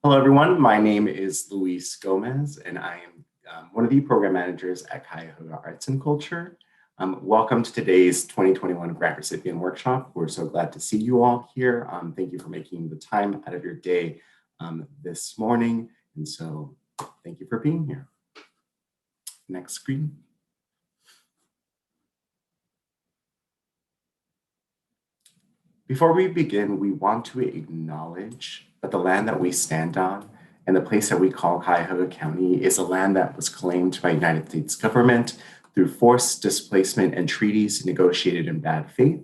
Hello, everyone. My name is Luis Gomez, and I am one of the program managers at Cuyahoga Arts and Culture. Welcome to today's 2021 Grant Recipient Workshop. We're so glad to see you all here. Thank you for making the time out of your day this morning. And so thank you for being here. Next screen. Before we begin, we want to acknowledge that the land that we stand on and the place that we call Cuyahoga County is a land that was claimed by the United States government through forced displacement and treaties negotiated in bad faith.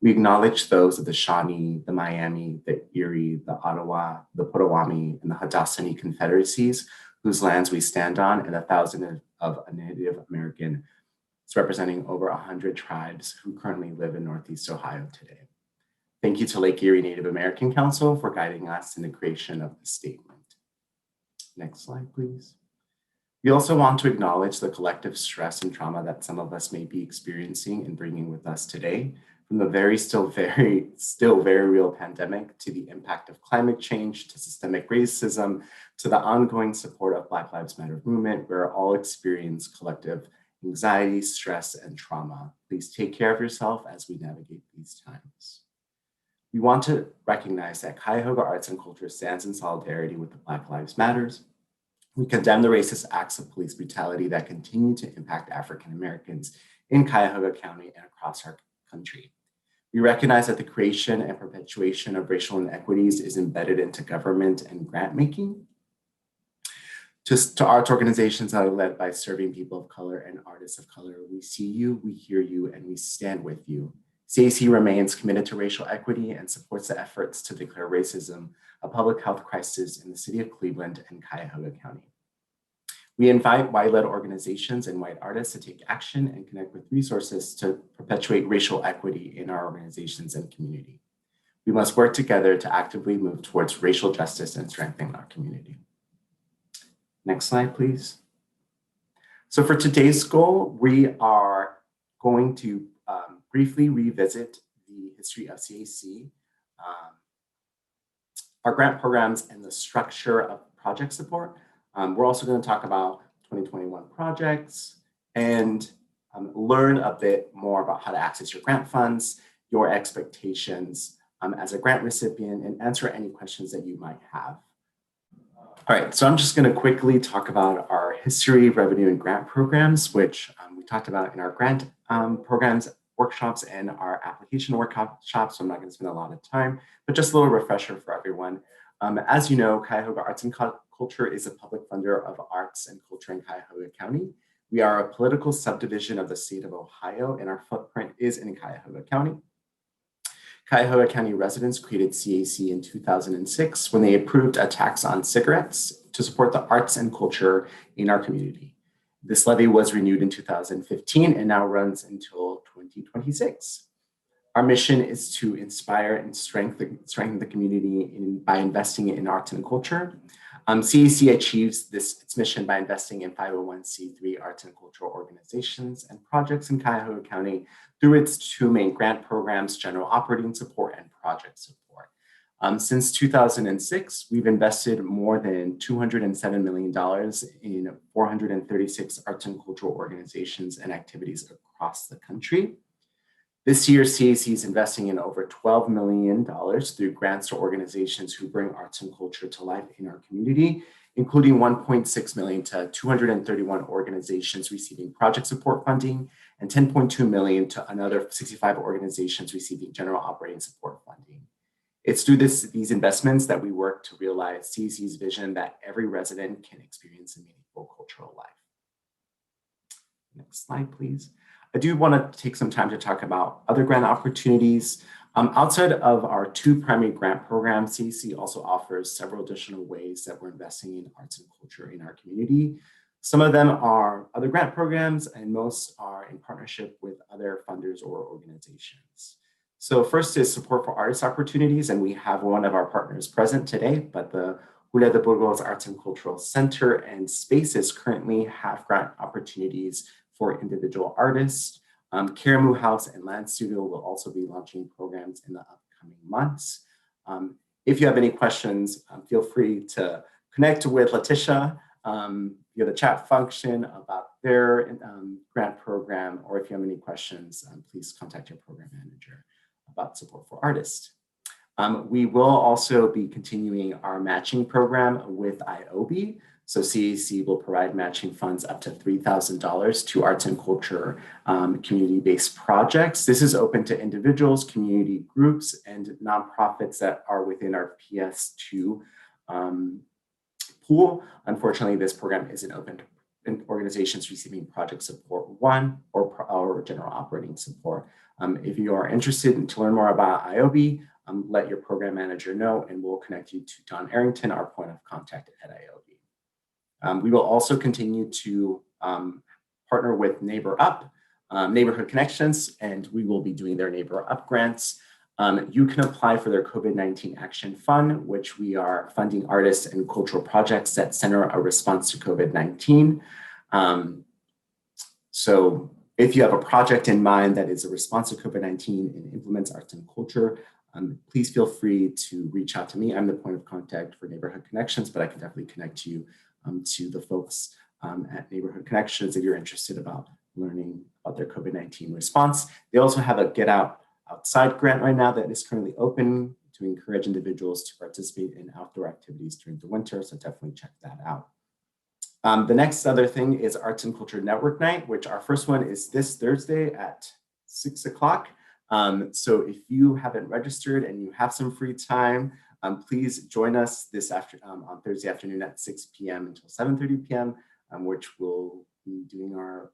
We acknowledge those of the Shawnee, the Miami, the Erie, the Ottawa, the Potawatomi, and the Haudenosaunee confederacies, whose lands we stand on, and the thousands of Native Americans representing over 100 tribes who currently live in Northeast Ohio today. Thank you to Lake Erie Native American Council for guiding us in the creation of the statement. Next slide, please. We also want to acknowledge the collective stress and trauma that some of us may be experiencing and bringing with us today, from the still very real pandemic to the impact of climate change to systemic racism to the ongoing support of Black Lives Matter movement. We're all experiencing collective anxiety, stress, and trauma. Please take care of yourself as we navigate these times. We want to recognize that Cuyahoga Arts and Culture stands in solidarity with the Black Lives Matters. We condemn the racist acts of police brutality that continue to impact African Americans in Cuyahoga County and across our country. We recognize that the creation and perpetuation of racial inequities is embedded into government and grant making. To arts organizations that are led by serving people of color and artists of color, we see you, we hear you, and we stand with you. CAC remains committed to racial equity and supports the efforts to declare racism a public health crisis in the city of Cleveland and Cuyahoga County. We invite white-led organizations and white artists to take action and connect with resources to perpetuate racial equity in our organizations and community. We must work together to actively move towards racial justice and strengthen our community. Next slide, please. So for today's goal, we are going to briefly revisit the history of CAC, our grant programs, and the structure of project support. We're also going to talk about 2021 projects and learn a bit more about how to access your grant funds, your expectations as a grant recipient, and answer any questions that you might have. All right, so I'm just going to quickly talk about our history, revenue, and grant programs, which we talked about in our grant programs workshops and our application workshops, so I'm not going to spend a lot of time, but just a little refresher for everyone. As you know, Cuyahoga Arts and Culture is a public funder of arts and culture in Cuyahoga County. We are a political subdivision of the state of Ohio, and our footprint is in Cuyahoga County. Cuyahoga County residents created CAC in 2006 when they approved a tax on cigarettes to support the arts and culture in our community. This levy was renewed in 2015 and now runs until 2026. Our mission is to inspire and strengthen the community by investing in arts and culture. CAC achieves its mission by investing in 501c3 arts and cultural organizations and projects in Cuyahoga County through its two main grant programs, general operating support and project support. Since 2006, we've invested more than $207 million in 436 arts and cultural organizations and activities across the country. This year, CAC is investing in over $12 million through grants to organizations who bring arts and culture to life in our community, including $1.6 million to 231 organizations receiving project support funding and $10.2 million to another 65 organizations receiving general operating support funding. It's through these investments that we work to realize CAC's vision that every resident can experience a meaningful cultural life. Next slide, please. I do want to take some time to talk about other grant opportunities. Outside of our two primary grant programs, CAC also offers several additional ways that we're investing in arts and culture in our community. Some of them are other grant programs, and most are in partnership with other funders or organizations. So first is support for artist opportunities, and we have one of our partners present today, but the Julia de Burgos Arts and Cultural Center and Spaces currently have grant opportunities for individual artists. Karamu House and Land Studio will also be launching programs in the upcoming months. If you have any questions, feel free to connect with Letitia via the chat function about their grant program, or if you have any questions, please contact your program manager about support for artists. We will also be continuing our matching program with IOB. So CAC will provide matching funds up to $3,000 to arts and culture community-based projects. This is open to individuals, community groups, and nonprofits that are within our PS2 pool. Unfortunately, this program isn't open to organizations receiving Project Support 1 or General Operating Support. If you are interested to learn more about IOB, let your program manager know, and we'll connect you to Don Arrington, our point of contact at IOB. We will also continue to partner with Neighbor Up, Neighborhood Connections, and we will be doing their Neighbor Up grants. You can apply for their COVID-19 Action Fund, which we are funding artists and cultural projects that center a response to COVID-19. So if you have a project in mind that is a response to COVID-19 and implements arts and culture, please feel free to reach out to me. I'm the point of contact for Neighborhood Connections, but I can definitely connect you to the folks at Neighborhood Connections if you're interested about learning about their COVID-19 response. They also have a Get Out Outside grant right now that is currently open to encourage individuals to participate in outdoor activities during the winter, so definitely check that out. The next other thing is Arts and Culture Network Night, which our first one is this Thursday at 6 o'clock. So if you haven't registered and you have some free time, please join us this on Thursday afternoon at 6 p.m. until 7:30 p.m., which we'll be doing our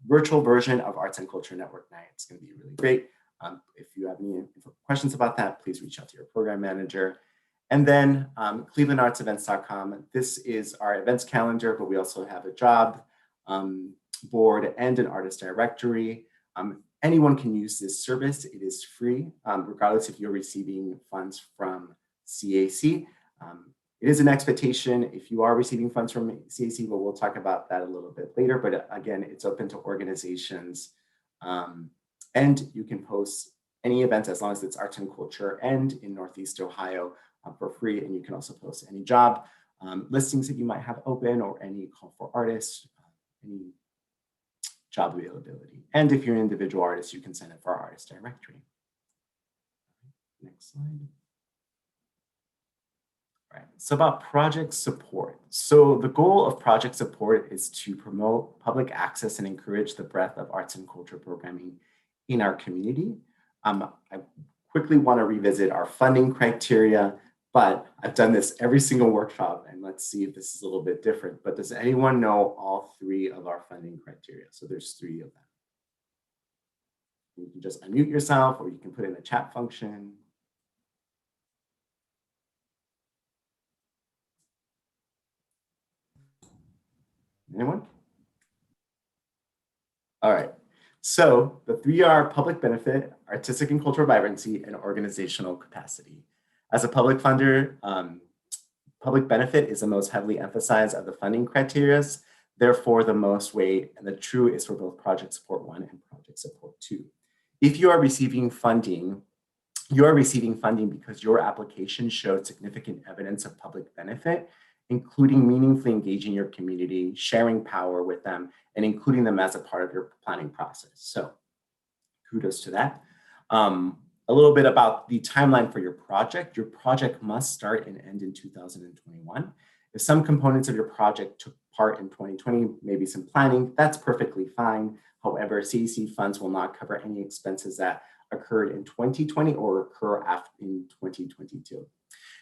virtual version of Arts and Culture Network Night. It's going to be really great. If you have any questions about that, please reach out to your program manager. And then clevelandartsevents.com. This is our events calendar, but we also have a job board and an artist directory. Anyone can use this service. It is free, regardless if you're receiving funds from CAC. It is an expectation if you are receiving funds from CAC, but we'll talk about that a little bit later. But again, it's open to organizations. And you can post any events as long as it's arts and culture and in Northeast Ohio for free. And you can also post any job listings that you might have open or any call for artists, any job availability. And if you're an individual artist, you can sign up for our artist directory. Next slide. All right, so about project support. So the goal of project support is to promote public access and encourage the breadth of arts and culture programming in our community. I quickly want to revisit our funding criteria, but I've done this every single workshop, and let's see if this is a little bit different. But does anyone know all three of our funding criteria? So there's three of them. You can just unmute yourself, or you can put in a chat function. Anyone? All right. So the three are public benefit, artistic and cultural vibrancy, and organizational capacity. As a public funder, public benefit is the most heavily emphasized of the funding criteria, therefore the most weight, and the true is for both Project Support 1 and Project Support 2. If you are receiving funding, because your application showed significant evidence of public benefit, including meaningfully engaging your community, sharing power with them, and including them as a part of your planning process. So kudos to that. A little bit about the timeline for your project. Your project must start and end in 2021. If some components of your project took part in 2020, maybe some planning, that's perfectly fine. However, CAC funds will not cover any expenses that occurred in 2020 or occur in 2022.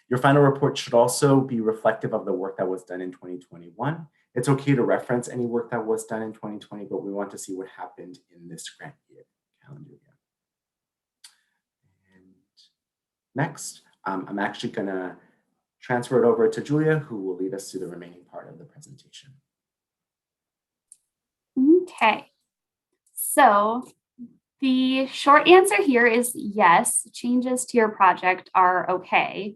Your final report should also be reflective of the work that was done in 2021. It's okay to reference any work that was done in 2020, but we want to see what happened in this grant year, calendar year. And next, I'm actually gonna transfer it over to Julia, who will lead us through the remaining part of the presentation. Okay, so the short answer here is yes, changes to your project are okay.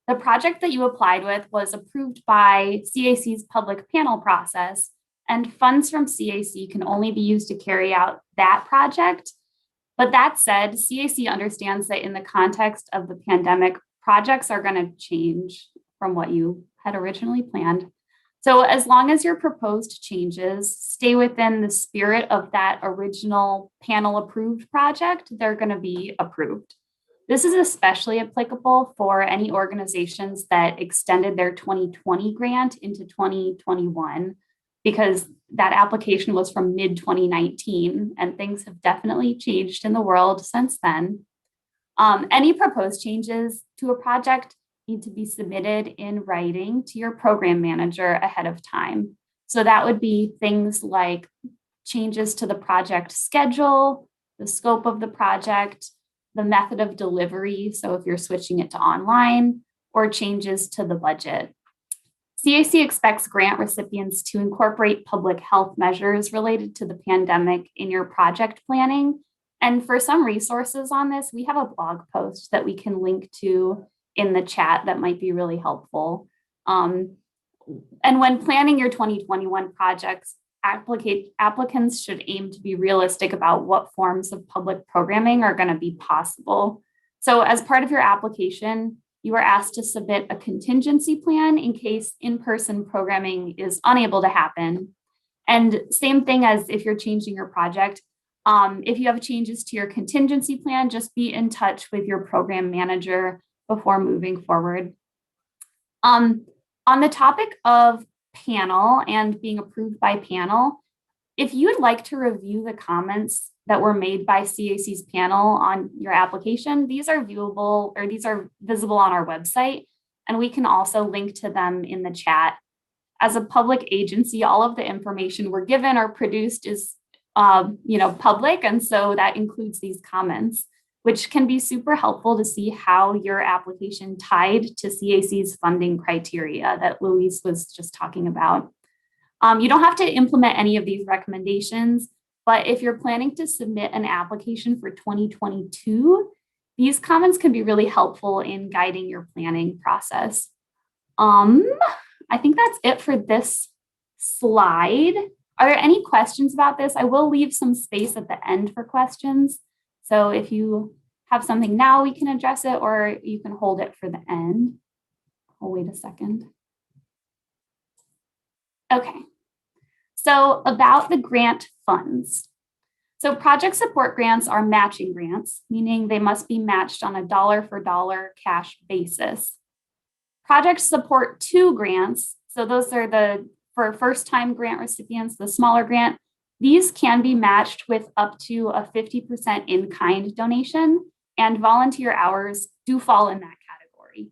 The project that you applied with was approved by CAC's public panel process, and funds from CAC can only be used to carry out that project. But that said, CAC understands that in the context of the pandemic, projects are going to change from what you had originally planned. So as long as your proposed changes stay within the spirit of that original panel approved project, they're going to be approved. This is especially applicable for any organizations that extended their 2020 grant into 2021, because that application was from mid-2019 and things have definitely changed in the world since then. Any proposed changes to a project need to be submitted in writing to your program manager ahead of time. So that would be things like changes to the project schedule, the scope of the project, the method of delivery. So if you're switching it to online, or changes to the budget. CAC expects grant recipients to incorporate public health measures related to the pandemic in your project planning. And for some resources on this, we have a blog post that we can link to in the chat that might be really helpful. And when planning your 2021 projects, applicants should aim to be realistic about what forms of public programming are going to be possible. So as part of your application, you are asked to submit a contingency plan in case in-person programming is unable to happen. And same thing as if you're changing your project. If you have changes to your contingency plan, just be in touch with your program manager before moving forward. On the topic of panel and being approved by panel, if you would like to review the comments that were made by CAC's panel on your application, these are viewable, or these are visible on our website, and we can also link to them in the chat. As a public agency, all of the information we're given or produced is public, and so that includes these comments, which can be super helpful to see how your application tied to CAC's funding criteria that Louise was just talking about. You don't have to implement any of these recommendations, but if you're planning to submit an application for 2022, these comments can be really helpful in guiding your planning process. I think that's it for this slide. Are there any questions about this? I will leave some space at the end for questions. So if you have something now, we can address it, or you can hold it for the end. I'll wait a second. Okay. So about the grant funds. So project support grants are matching grants, meaning they must be matched on a dollar for dollar cash basis. Project support 2 grants, so those are for first-time grant recipients, the smaller grant, these can be matched with up to a 50% in-kind donation, and volunteer hours do fall in that category.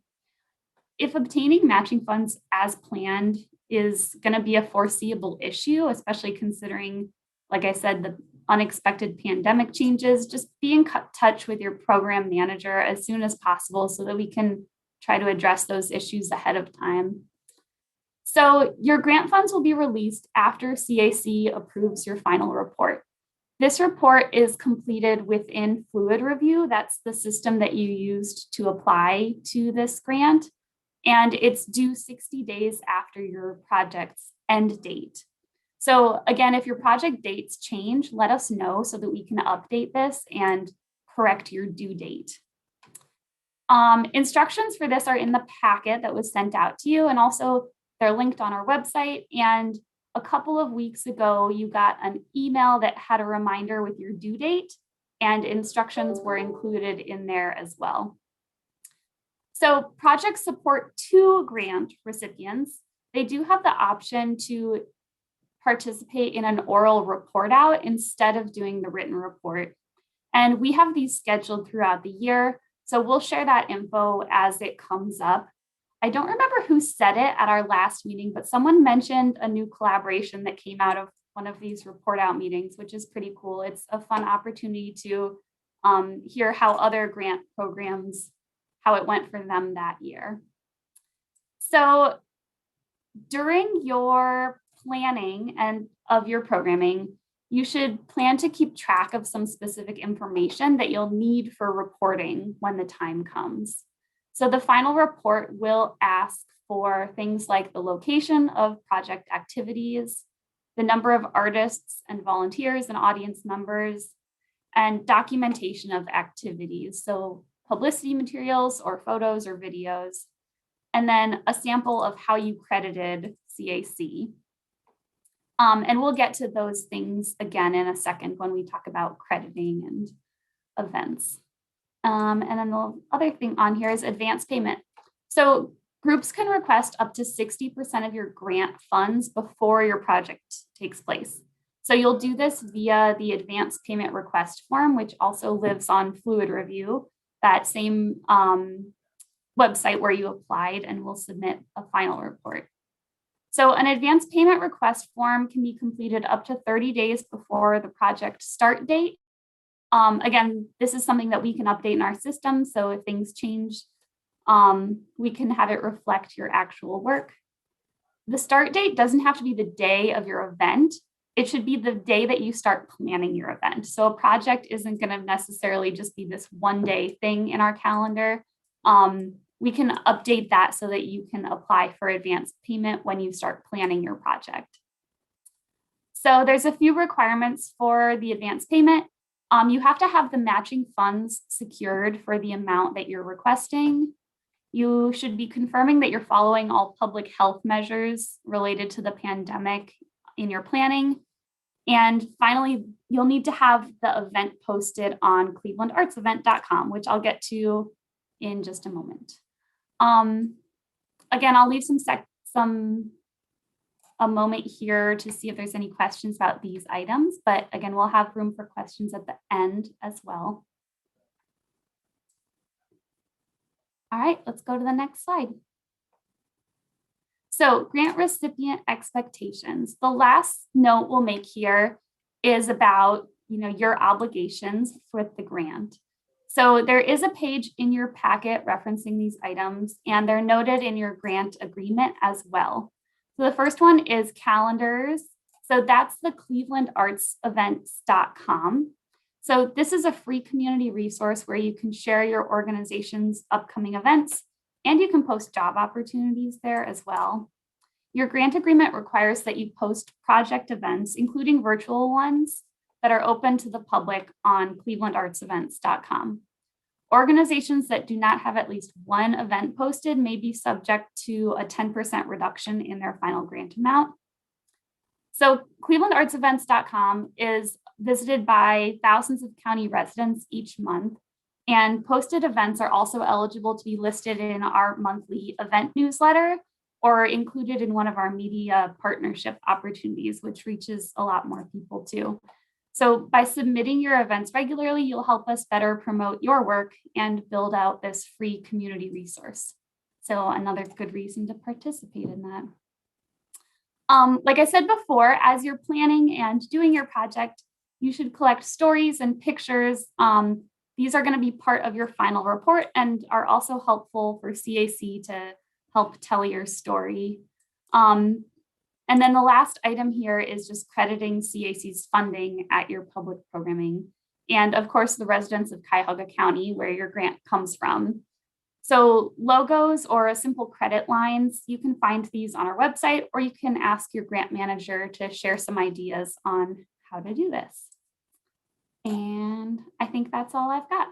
If obtaining matching funds as planned is going to be a foreseeable issue, especially considering, like I said, the unexpected pandemic changes, just be in touch with your program manager as soon as possible so that we can try to address those issues ahead of time. So your grant funds will be released after CAC approves your final report. This report is completed within Fluid Review. That's the system that you used to apply to this grant. And it's due 60 days after your project's end date. So again, if your project dates change, let us know so that we can update this and correct your due date. Instructions for this are in the packet that was sent out to you, and also they're linked on our website. And a couple of weeks ago, you got an email that had a reminder with your due date, and instructions were included in there as well. So Project Support 2 grant recipients, they do have the option to participate in an oral report out instead of doing the written report. And we have these scheduled throughout the year. So we'll share that info as it comes up. I don't remember who said it at our last meeting, but someone mentioned a new collaboration that came out of one of these report out meetings, which is pretty cool. It's a fun opportunity to hear how other grant programs, how it went for them that year. So during your planning and of your programming, you should plan to keep track of some specific information that you'll need for reporting when the time comes. So the final report will ask for things like the location of project activities, the number of artists and volunteers and audience members, and documentation of activities. So publicity materials or photos or videos, and then a sample of how you credited CAC. And we'll get to those things again in a second when we talk about crediting and events. And then the other thing on here is advance payment. So groups can request up to 60% of your grant funds before your project takes place. So you'll do this via the advance payment request form, which also lives on Fluid Review, that same website where you applied, and will submit a final report. So an advance payment request form can be completed up to 30 days before the project start date. Again, this is something that we can update in our system. So if things change, we can have it reflect your actual work. The start date doesn't have to be the day of your event. It should be the day that you start planning your event. So a project isn't going to necessarily just be this one day thing in our calendar. We can update that so that you can apply for advance payment when you start planning your project. So there's a few requirements for the advance payment. You have to have the matching funds secured for the amount that you're requesting. You should be confirming that you're following all public health measures related to the pandemic in your planning. And finally, you'll need to have the event posted on clevelandartsevent.com, which I'll get to in just a moment. Again, I'll leave a moment here to see if there's any questions about these items, but again, we'll have room for questions at the end as well. All right, let's go to the next slide. So grant recipient expectations. The last note we'll make here is about your obligations with the grant. So there is a page in your packet referencing these items, and they're noted in your grant agreement as well. So the first one is calendars. So that's the clevelandartsevents.com. So this is a free community resource where you can share your organization's upcoming events, and you can post job opportunities there as well. Your grant agreement requires that you post project events, including virtual ones, that are open to the public on clevelandartsevents.com. Organizations that do not have at least one event posted may be subject to a 10% reduction in their final grant amount. So clevelandartsevents.com is visited by thousands of county residents each month, and posted events are also eligible to be listed in our monthly event newsletter or included in one of our media partnership opportunities, which reaches a lot more people too. So by submitting your events regularly, you'll help us better promote your work and build out this free community resource. So another good reason to participate in that. Like I said before, as you're planning and doing your project, you should collect stories and pictures. These are going to be part of your final report and are also helpful for CAC to help tell your story. And then the last item here is just crediting CAC's funding at your public programming. And of course, the residents of Cuyahoga County, where your grant comes from. So logos or simple credit lines, you can find these on our website, or you can ask your grant manager to share some ideas on how to do this. And I think that's all I've got.